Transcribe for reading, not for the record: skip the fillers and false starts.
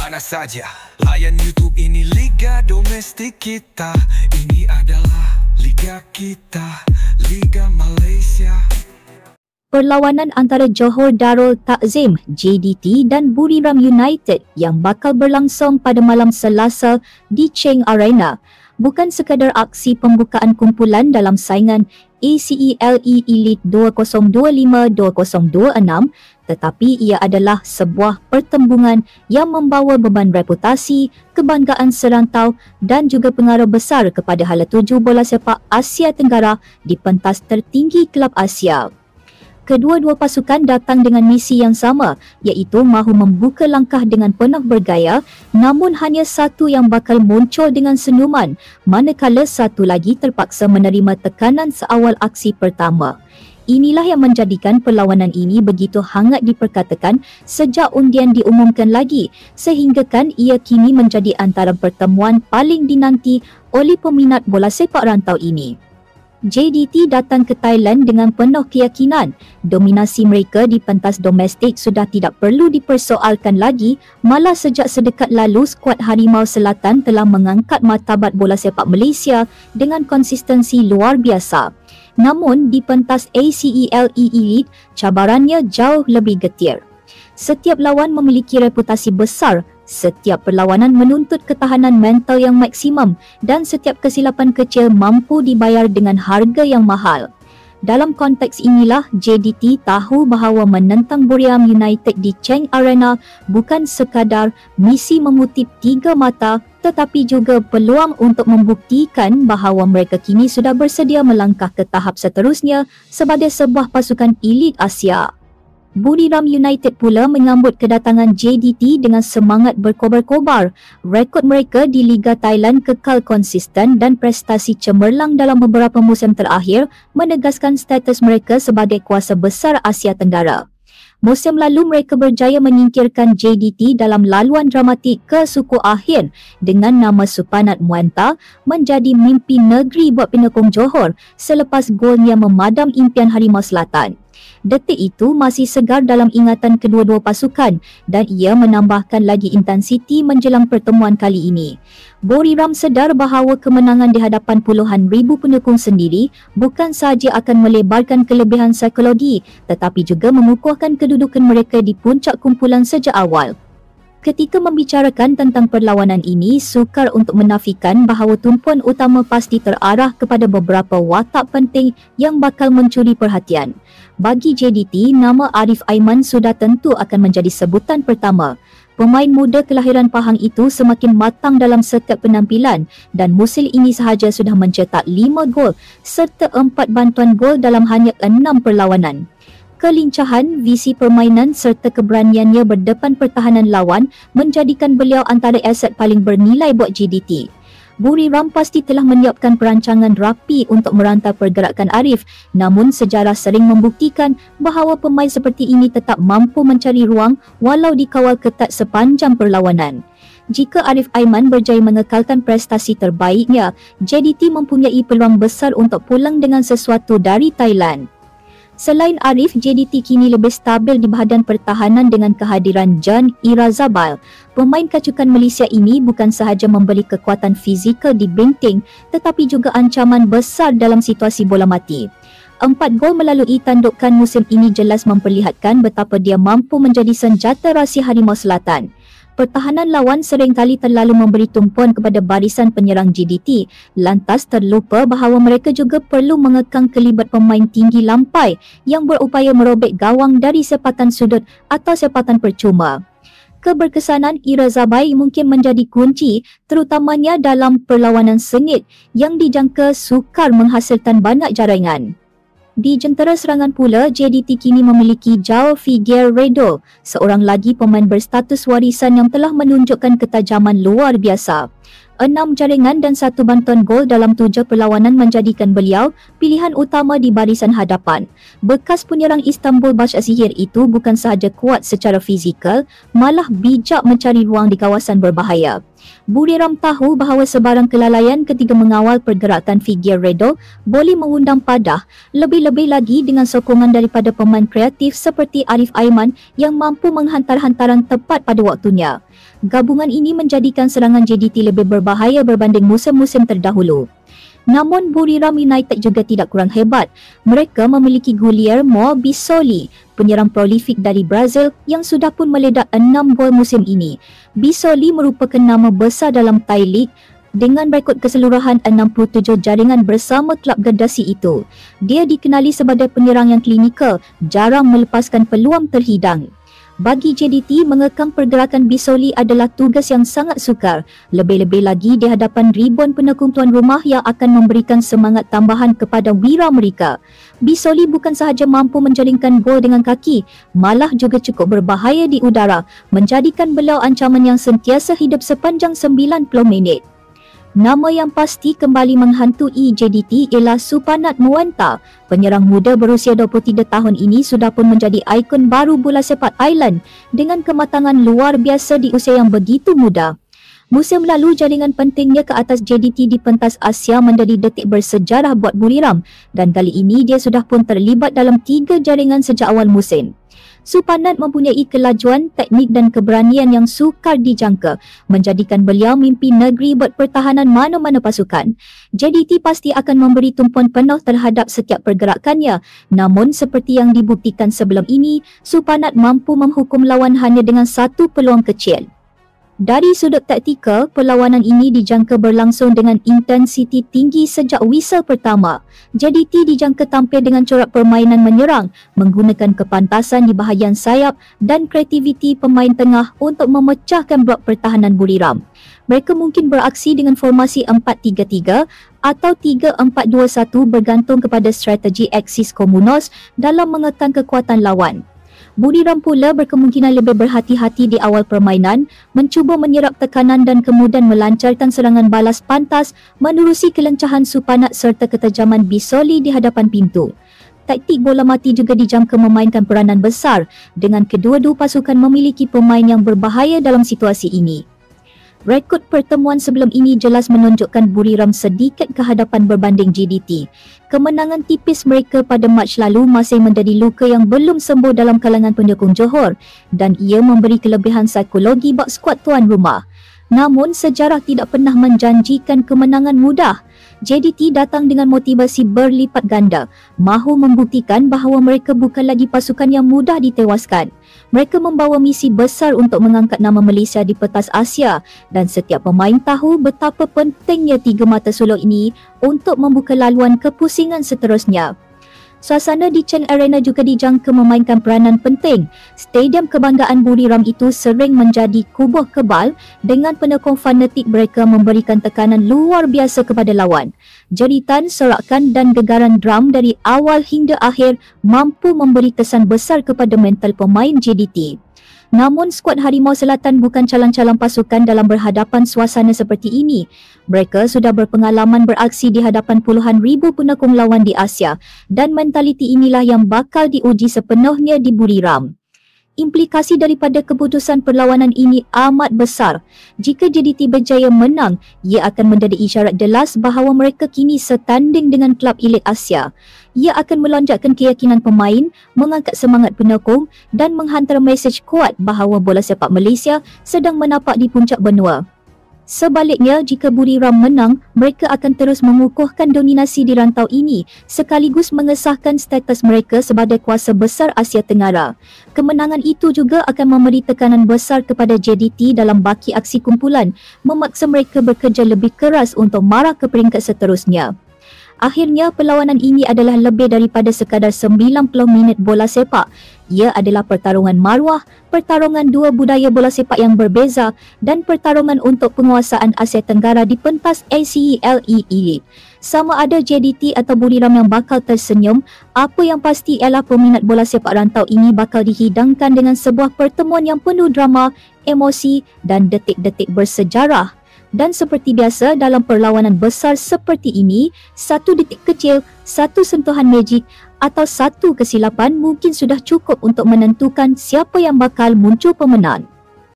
mana saja. Layan YouTube, ini Liga Domestik kita. Ini adalah Liga kita, Liga Malaysia. Perlawanan antara Johor Darul Takzim JDT dan Buriram United yang bakal berlangsung pada malam Selasa di Cheng Arena bukan sekadar aksi pembukaan kumpulan dalam saingan ACELE Elite 2025-2026, tetapi ia adalah sebuah pertembungan yang membawa beban reputasi, kebanggaan serantau dan juga pengaruh besar kepada hala tuju bola sepak Asia Tenggara di pentas tertinggi kelab Asia. Kedua-dua pasukan datang dengan misi yang sama, iaitu mahu membuka langkah dengan penuh bergaya, namun hanya satu yang bakal muncul dengan senyuman, manakala satu lagi terpaksa menerima tekanan seawal aksi pertama. Inilah yang menjadikan perlawanan ini begitu hangat diperkatakan sejak undian diumumkan lagi, sehinggakan ia kini menjadi antara pertemuan paling dinanti oleh peminat bola sepak rantau ini. JDT datang ke Thailand dengan penuh keyakinan. Dominasi mereka di pentas domestik sudah tidak perlu dipersoalkan lagi, malah sejak sedekat lalu skuad Harimau Selatan telah mengangkat martabat bola sepak Malaysia dengan konsistensi luar biasa. Namun di pentas ACELE Elite, cabarannya jauh lebih getir. Setiap lawan memiliki reputasi besar. Setiap perlawanan menuntut ketahanan mental yang maksimum dan setiap kesilapan kecil mampu dibayar dengan harga yang mahal. Dalam konteks inilah, JDT tahu bahawa menentang Buriram United di Cheng Arena bukan sekadar misi memutip tiga mata, tetapi juga peluang untuk membuktikan bahawa mereka kini sudah bersedia melangkah ke tahap seterusnya sebagai sebuah pasukan elit Asia. Buriram United pula menyambut kedatangan JDT dengan semangat berkobar-kobar. Rekod mereka di Liga Thailand kekal konsisten dan prestasi cemerlang dalam beberapa musim terakhir menegaskan status mereka sebagai kuasa besar Asia Tenggara. Musim lalu mereka berjaya menyingkirkan JDT dalam laluan dramatik ke Suku Akhir dengan nama Supanat Muanta menjadi mimpi negeri buat penyokong Johor selepas golnya memadam impian Harimau Selatan. Detik itu masih segar dalam ingatan kedua-dua pasukan dan ia menambahkan lagi intensiti menjelang pertemuan kali ini. Buriram sedar bahawa kemenangan di hadapan puluhan ribu penyokong sendiri bukan sahaja akan melebarkan kelebihan psikologi tetapi juga mengukuhkan kedudukan mereka di puncak kumpulan sejak awal. Ketika membicarakan tentang perlawanan ini, sukar untuk menafikan bahawa tumpuan utama pasti terarah kepada beberapa watak penting yang bakal mencuri perhatian. Bagi JDT, nama Arif Aiman sudah tentu akan menjadi sebutan pertama. Pemain muda kelahiran Pahang itu semakin matang dalam setiap penampilan dan musim ini sahaja sudah mencetak 5 gol serta 4 bantuan gol dalam hanya 6 perlawanan. Kelincahan, visi permainan serta keberaniannya berdepan pertahanan lawan menjadikan beliau antara aset paling bernilai buat JDT. Buriram pasti telah menyiapkan perancangan rapi untuk merantau pergerakan Arif, namun sejarah sering membuktikan bahawa pemain seperti ini tetap mampu mencari ruang walau dikawal ketat sepanjang perlawanan. Jika Arif Aiman berjaya mengekalkan prestasi terbaiknya, JDT mempunyai peluang besar untuk pulang dengan sesuatu dari Thailand. Selain Arif, JDT kini lebih stabil di bahagian pertahanan dengan kehadiran Jan Irazabail. Pemain kacukan Malaysia ini bukan sahaja memberi kekuatan fizikal di benteng tetapi juga ancaman besar dalam situasi bola mati. 4 gol melalui tandukan musim ini jelas memperlihatkan betapa dia mampu menjadi senjata rahsia Harimau Selatan. Pertahanan lawan seringkali terlalu memberi tumpuan kepada barisan penyerang JDT, lantas terlupa bahawa mereka juga perlu mengekang kelibat pemain tinggi lampai yang berupaya merobek gawang dari sepatan sudut atau sepatan percuma. Keberkesanan Irazabail mungkin menjadi kunci, terutamanya dalam perlawanan sengit yang dijangka sukar menghasilkan banyak jaringan. Di jentera serangan pula, JDT kini memiliki João Figueiredo, seorang lagi pemain berstatus warisan yang telah menunjukkan ketajaman luar biasa. 6 jaringan dan 1 bantuan gol dalam 7 perlawanan menjadikan beliau pilihan utama di barisan hadapan. Bekas penyerang Istanbul Başakşehir itu bukan sahaja kuat secara fizikal, malah bijak mencari ruang di kawasan berbahaya. Buriram tahu bahawa sebarang kelalaian ketika mengawal pergerakan Figueiredo boleh mengundang padah, lebih-lebih lagi dengan sokongan daripada pemain kreatif seperti Arif Aiman yang mampu menghantar hantaran tepat pada waktunya. Gabungan ini menjadikan serangan JDT lebih berbahaya berbanding musim-musim terdahulu. Namun Buriram United juga tidak kurang hebat. Mereka memiliki Guillermo Bissoli, penyerang prolifik dari Brazil yang sudah pun meledak 6 gol musim ini. Bissoli merupakan nama besar dalam Thai League dengan rekod keseluruhan 67 jaringan bersama klub Gerdasi itu. Dia dikenali sebagai penyerang yang klinikal, jarang melepaskan peluang terhidang. Bagi JDT, mengekang pergerakan Bissoli adalah tugas yang sangat sukar, lebih-lebih lagi di hadapan ribuan penekung tuan rumah yang akan memberikan semangat tambahan kepada wira mereka. Bissoli bukan sahaja mampu menjaringkan gol dengan kaki, malah juga cukup berbahaya di udara, menjadikan beliau ancaman yang sentiasa hidup sepanjang 90 minit. Nama yang pasti kembali menghantui JDT ialah Supanat Muanta. Penyerang muda berusia 23 tahun ini sudah pun menjadi ikon baru bola sepak Thailand dengan kematangan luar biasa di usia yang begitu muda. Musim lalu, jaringan pentingnya ke atas JDT di pentas Asia menjadi detik bersejarah buat Buriram dan kali ini dia sudah pun terlibat dalam 3 jaringan sejak awal musim. Supanat mempunyai kelajuan, teknik dan keberanian yang sukar dijangka, menjadikan beliau mimpi negeri buat pertahanan mana-mana pasukan. JDT pasti akan memberi tumpuan penuh terhadap setiap pergerakannya, namun seperti yang dibuktikan sebelum ini, Supanat mampu menghukum lawan hanya dengan satu peluang kecil. Dari sudut taktikal, perlawanan ini dijangka berlangsung dengan intensiti tinggi sejak whistle pertama. JDT dijangka tampil dengan corak permainan menyerang, menggunakan kepantasan di bahagian sayap dan kreativiti pemain tengah untuk memecahkan blok pertahanan Buriram. Mereka mungkin beraksi dengan formasi 4-3-3 atau 3-4-2-1 bergantung kepada strategi Axis Comunos dalam mengekang kekuatan lawan. Buriram pula berkemungkinan lebih berhati-hati di awal permainan, mencuba menyerap tekanan dan kemudian melancarkan serangan balas pantas menerusi kelencahan Supanat serta ketajaman Bissoli di hadapan pintu. Taktik bola mati juga dijangka memainkan peranan besar dengan kedua-dua pasukan memiliki pemain yang berbahaya dalam situasi ini. Rekod pertemuan sebelum ini jelas menunjukkan Buriram sedikit kehadapan berbanding JDT. Kemenangan tipis mereka pada Mac lalu masih menjadi luka yang belum sembuh dalam kalangan penyokong Johor dan ia memberi kelebihan psikologi bak skuad tuan rumah. Namun sejarah tidak pernah menjanjikan kemenangan mudah. JDT datang dengan motivasi berlipat ganda, mahu membuktikan bahawa mereka bukan lagi pasukan yang mudah ditewaskan. Mereka membawa misi besar untuk mengangkat nama Malaysia di pentas Asia dan setiap pemain tahu betapa pentingnya 3 mata sulung ini untuk membuka laluan kepusingan seterusnya. Suasana di Cheng Arena juga dijangka memainkan peranan penting. Stadium kebanggaan Buriram itu sering menjadi kubur kebal dengan penekung fanatik mereka memberikan tekanan luar biasa kepada lawan. Jeritan, sorakan dan gegaran drum dari awal hingga akhir mampu memberi kesan besar kepada mental pemain JDT. Namun skuad Harimau Selatan bukan calon-calon pasukan dalam berhadapan suasana seperti ini. Mereka sudah berpengalaman beraksi di hadapan puluhan ribu penekung lawan di Asia dan mentaliti inilah yang bakal diuji sepenuhnya di Buriram. Implikasi daripada keputusan perlawanan ini amat besar. Jika JDT berjaya menang, ia akan menjadi isyarat jelas bahawa mereka kini setanding dengan klub elit Asia. Ia akan melonjakkan keyakinan pemain, mengangkat semangat penokong dan menghantar mesej kuat bahawa bola sepak Malaysia sedang menapak di puncak benua. Sebaliknya, jika Buriram menang, mereka akan terus mengukuhkan dominasi di rantau ini sekaligus mengesahkan status mereka sebagai kuasa besar Asia Tenggara. Kemenangan itu juga akan memberi tekanan besar kepada JDT dalam baki aksi kumpulan, memaksa mereka bekerja lebih keras untuk marah ke peringkat seterusnya. Akhirnya, perlawanan ini adalah lebih daripada sekadar 90 minit bola sepak. Ia adalah pertarungan maruah, pertarungan dua budaya bola sepak yang berbeza dan pertarungan untuk penguasaan Asia Tenggara di pentas ACELE Elite. Sama ada JDT atau Buriram yang bakal tersenyum, apa yang pasti ialah peminat bola sepak rantau ini bakal dihidangkan dengan sebuah pertemuan yang penuh drama, emosi dan detik-detik bersejarah. Dan seperti biasa dalam perlawanan besar seperti ini, satu detik kecil, satu sentuhan magic atau satu kesilapan mungkin sudah cukup untuk menentukan siapa yang bakal muncul pemenang.